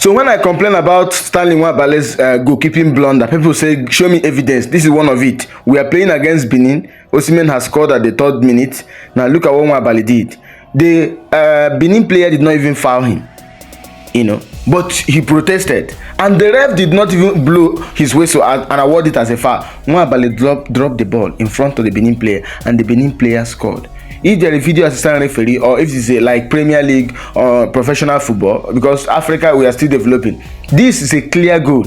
So when I complain about Stanley Nwabali's goalkeeping blunder, people say, show me evidence. This is one of it. We are playing against Benin. Osimhen has scored at the 3rd minute. Now look at what Nwabali did. The Benin player did not even foul him, but he protested. And the ref did not even blow his whistle and award it as a foul. Nwabali dropped the ball in front of the Benin player, and the Benin player scored. If there is a video assistant referee, or if it's like Premier League or professional football, because Africa we are still developing, this is a clear goal.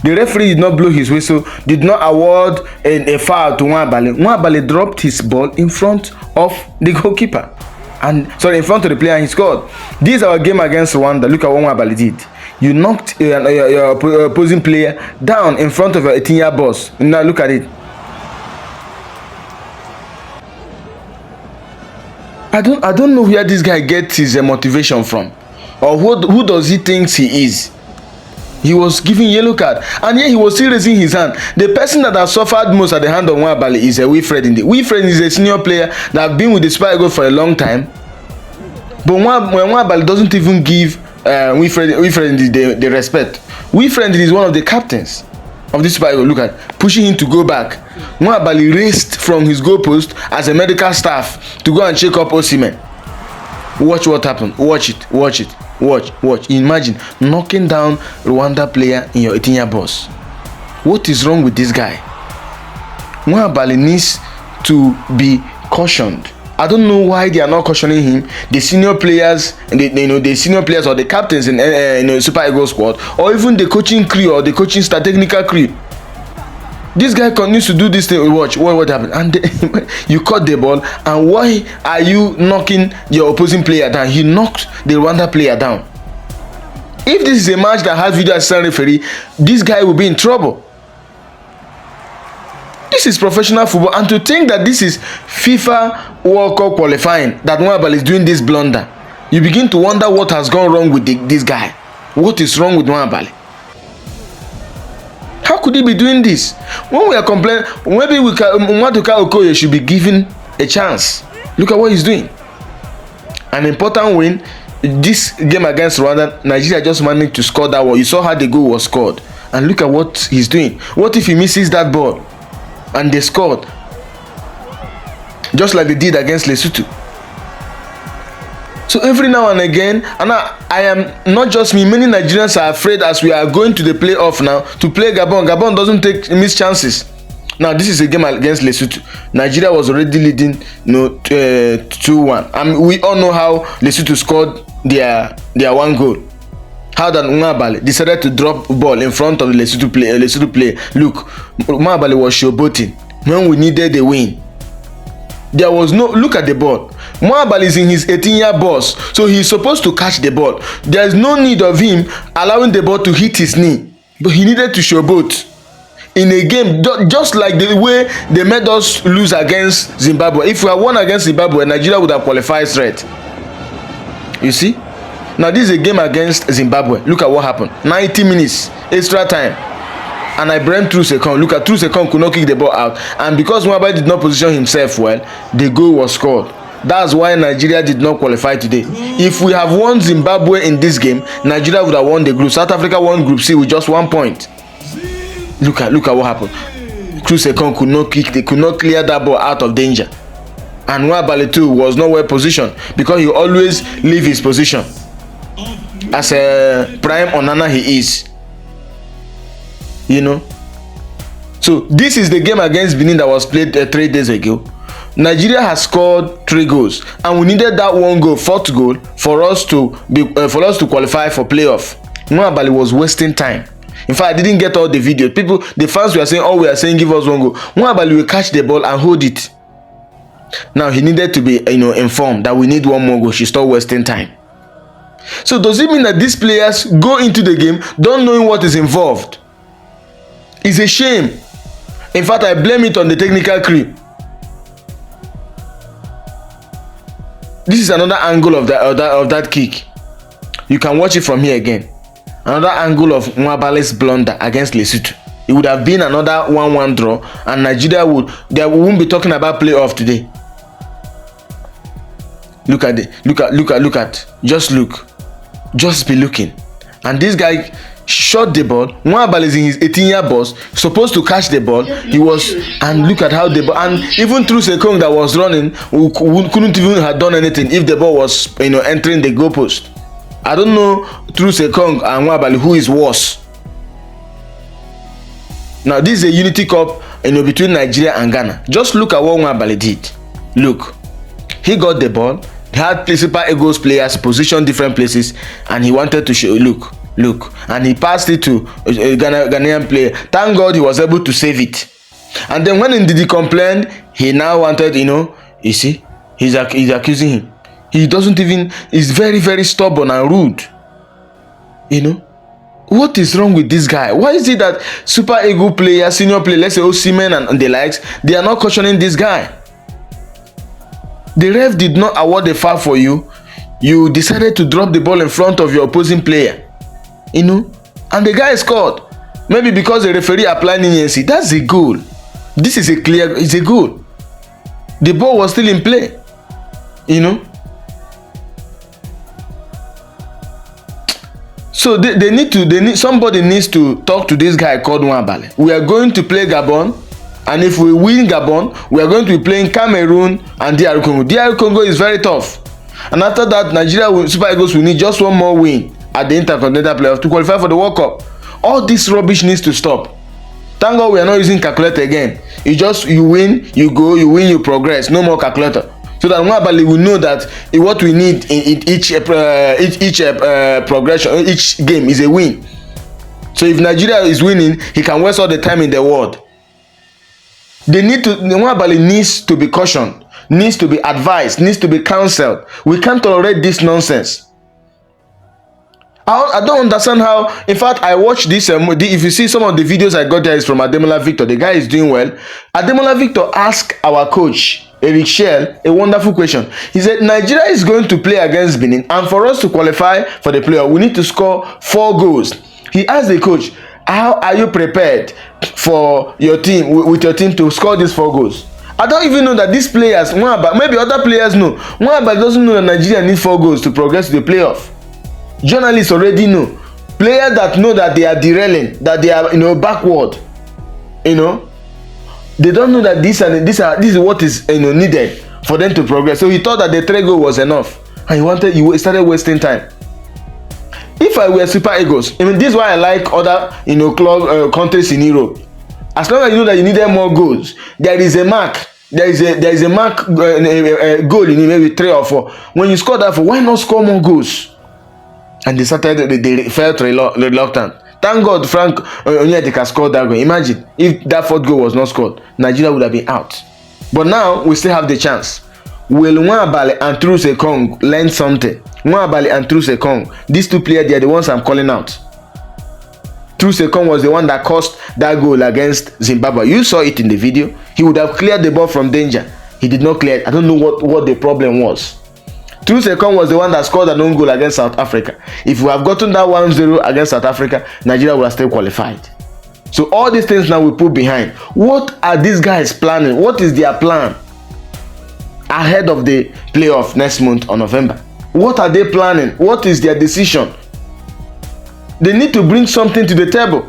The referee did not blow his whistle, did not award a foul to Nwabali. Nwabali dropped his ball in front of the goalkeeper, in front of the player, and he scored. This is our game against Rwanda. Look at what Nwabali did. You knocked your opposing player down in front of your 18-year boss. Now look at it. I don't know where this guy gets his motivation from, or who does he think he is. He was giving yellow card, and yet he was still raising his hand. The person that has suffered most at the hand of Nwabali is Wilfred Ndidi. Wilfred is a senior player that has been with the Super Eagles for a long time, but Nwabali doesn't even give Wilfred Ndidi the respect. Wilfred Ndidi is one of the captains of this Super Eagles. Look at pushing him to go back. Nwabali raced from his goalpost as a medical staff to go and check up Osimhen. Watch what happened. Watch it. Watch. Imagine knocking down Rwanda player in your 18-year boss. What is wrong with this guy? Nwabali needs to be cautioned. I don't know why they are not cautioning him. The senior players, the senior players or the captains in Super Eagles squad, or even the coaching crew or the coaching staff, technical crew. This guy continues to do this thing. Watch what happened, and you caught the ball, and why are you knocking your opposing player down? He knocked the Rwanda player down. If this is a match that has video assistant referee, this guy will be in trouble. This is professional football, and to think that this is FIFA World Cup qualifying, that Nwabali is doing this blunder, you begin to wonder what has gone wrong with this guy. What is wrong with Nwabali? How could he be doing this? When we are complaining, maybe Mwaduka Okoye should be given a chance. Look at what he's doing. An important win. This game against Rwanda, Nigeria just managed to score that one. You saw how the goal was scored. And look at what he's doing. What if he misses that ball and they scored? Just like they did against Lesotho. So every now and again, and I am not just me, many Nigerians are afraid as we are going to the playoff now to play Gabon. Gabon doesn't miss chances. Now this is a game against Lesotho. Nigeria was already leading 2-1. And we all know how Lesotho scored their one goal. How that Nwabali decided to drop ball in front of the Lesotho player. Look, Nwabali was showboating when we needed the win. There was no, look at the ball. Nwabali is in his 18-year box, so he's supposed to catch the ball. There is no need of him allowing the ball to hit his knee, but he needed to showboat in a game, just like the way they made us lose against Zimbabwe. If we had won against Zimbabwe, Nigeria would have qualified straight. You see? Now this is a game against Zimbabwe. Look at what happened. 90 minutes, extra time. And I blamed Trusekong. Look at Trusekong could not kick the ball out. And because Nwabali did not position himself well, the goal was scored. That's why Nigeria did not qualify today. If we have won Zimbabwe in this game, Nigeria would have won the group. South Africa won Group C with just 1 point. Look at what happened. Trusekong could not kick, they could not clear that ball out of danger. And Nwabali too was not well positioned because he always leave his position. As a prime Onana he is. So this is the game against Benin that was played 3 days ago. Nigeria has scored 3 goals, and we needed that 1 goal, 4th goal, for us to qualify for playoff. Nwabali was wasting time. In fact, I didn't get all the video. The fans were saying, we are saying give us 1 goal. Nwabali will catch the ball and hold it. Now he needed to be informed that we need 1 more goal. She stopped wasting time. So does it mean that these players go into the game don't knowing what is involved? It's a shame. In fact, I blame it on the technical crew. This is another angle of that kick. You can watch it from here again. Another angle of Nwabali's blunder against Lesotho. It would have been another 1-1 draw, and Nigeria won't be talking about playoff today. Look at. Just look. Just be looking. and this guy shot the ball. Nwabali is in his 18-year box, supposed to catch the ball. He was, and look at how the ball, and even through Sekong that was running, we couldn't even have done anything if the ball was, entering the goalpost. I don't know through Sekong and Nwabali who is worse. Now this is a Unity Cup, between Nigeria and Ghana. Just look at what Nwabali did. Look, he got the ball. He had Super Eagles players positioned different places, and he wanted to show. Look, and he passed it to a Ghanaian player. Thank God he was able to save it. And then when he complained, he now wanted, you see, he's accusing him. He doesn't even. He's very, very stubborn and rude. What is wrong with this guy? Why is it that Super Eagle players, senior players, let's say Osimhen and the likes, they are not cautioning this guy? The ref did not award the foul for you. You decided to drop the ball in front of your opposing player, and the guy scored. Maybe because the referee applied leniency. That's a goal. This is it's a goal. The ball was still in play, So somebody needs to talk to this guy called Nwabali. We are going to play Gabon, and if we win Gabon, we are going to be playing Cameroon and DR Congo. DR Congo is very tough. And after that, Nigeria Super Eagles will need just one more win at the Intercontinental Playoffs to qualify for the World Cup. All this rubbish needs to stop. Thank God we are not using calculator again. You win, you go, you win, you progress. No more calculator. So that Nwabali will know that what we need in each progression, each game is a win. So if Nigeria is winning, he can waste all the time in the world. Nwabali needs to be cautioned, needs to be advised, needs to be counseled. We can't tolerate this nonsense. I don't understand how. In fact, I watched this. If you see some of the videos I got there is from Ademola Victor. The guy is doing well. Ademola Victor asked our coach Eric Shell a wonderful question. He said Nigeria is going to play against Benin, and for us to qualify for the playoff, we need to score 4 goals. He asked the coach, "How are you prepared for your team with your team to score these 4 goals?" I don't even know that these players, maybe other players know. Nwabali doesn't know that Nigeria needs 4 goals to progress to the playoff. Journalists already know. Players that know that they are derailing, that they are backward, they don't know that this is what is needed for them to progress. So he thought that the 3 goals was enough, and he started wasting time. If I were Super Eagles, this is why I like other club countries in Europe. As long as you know that you needed more goals, there is a mark. There is a mark goal maybe 3 or 4. When you score that, why not score more goals? And they felt reluctant. Thank God Frank Onyedika scored that goal. Imagine if that 4th goal was not scored, Nigeria would have been out. But now we still have the chance. Will Nwabali and Sekong learn something? Nwabali and Sekong, these 2 players, they are the ones I'm calling out. Sekong was the one that caused that goal against Zimbabwe. You saw it in the video. He would have cleared the ball from danger. He did not clear it. I don't know what the problem was. Sekong was the one that scored an own goal against South Africa. If we have gotten that 1-0 against South Africa, Nigeria would have still qualified. So all these things now we put behind. What are these guys planning? What is their plan ahead of the playoff next month on November? What are they planning? What is their decision? They need to bring something to the table,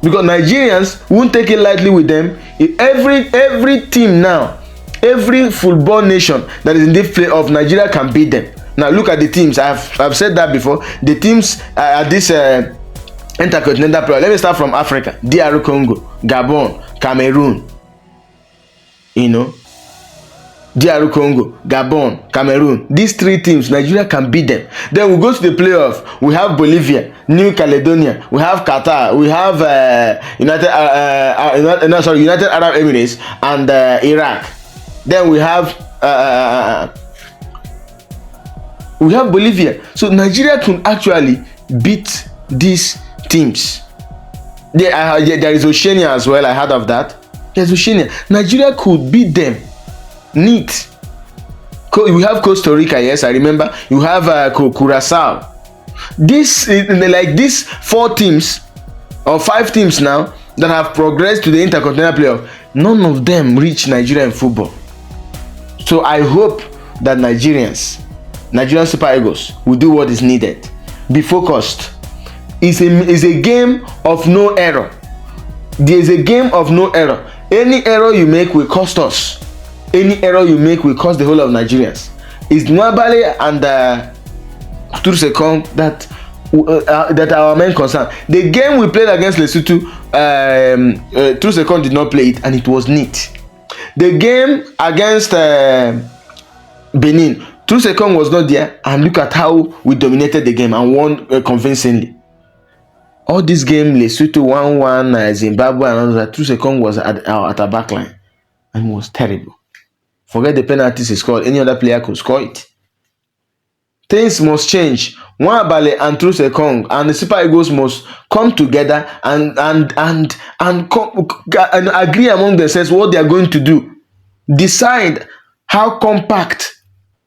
because Nigerians won't take it lightly with them. Every team now, every football nation that is in the playoff, Nigeria can beat them. Now look at the teams. I've said that before. The teams at this Intercontinental playoff. Let me start from Africa. DR Congo, Gabon, Cameroon. DR Congo, Gabon, Cameroon. These 3 teams, Nigeria can beat them. Then we go to the playoff. We have Bolivia, New Caledonia, we have Qatar, we have United Arab Emirates, and Iraq. Then we have Bolivia. So Nigeria can actually beat these teams. There is Oceania as well. I heard of that. There's Oceania. Nigeria could beat them. Neat. We have Costa Rica. Yes, I remember. You have Curacao. These 4 teams or 5 teams now that have progressed to the Intercontinental playoff, none of them reach Nigeria in football. So I hope that Nigerian Super Eagles will do what is needed. be focused. It's a game of no error. There is a game of no error. Any error you make will cost us. Any error you make will cost the whole of Nigerians. It's Nwabali and Trusekong that our main concern. The game we played against Lesotho, Trusekong did not play it, and it was neat. The game against Benin, Trusekong was not there, and look at how we dominated the game and won convincingly. All this game, Lesotho 1-1, Zimbabwe and all that, Trusekong was at our back line, and it was terrible. Forget the penalties he scored, any other player could score it. Things must change. Nwabali and Trusekong and the Super Eagles must come together and agree among themselves what they are going to do. Decide how compact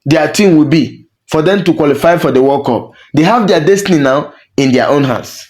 their team will be for them to qualify for the World Cup. They have their destiny now in their own hands.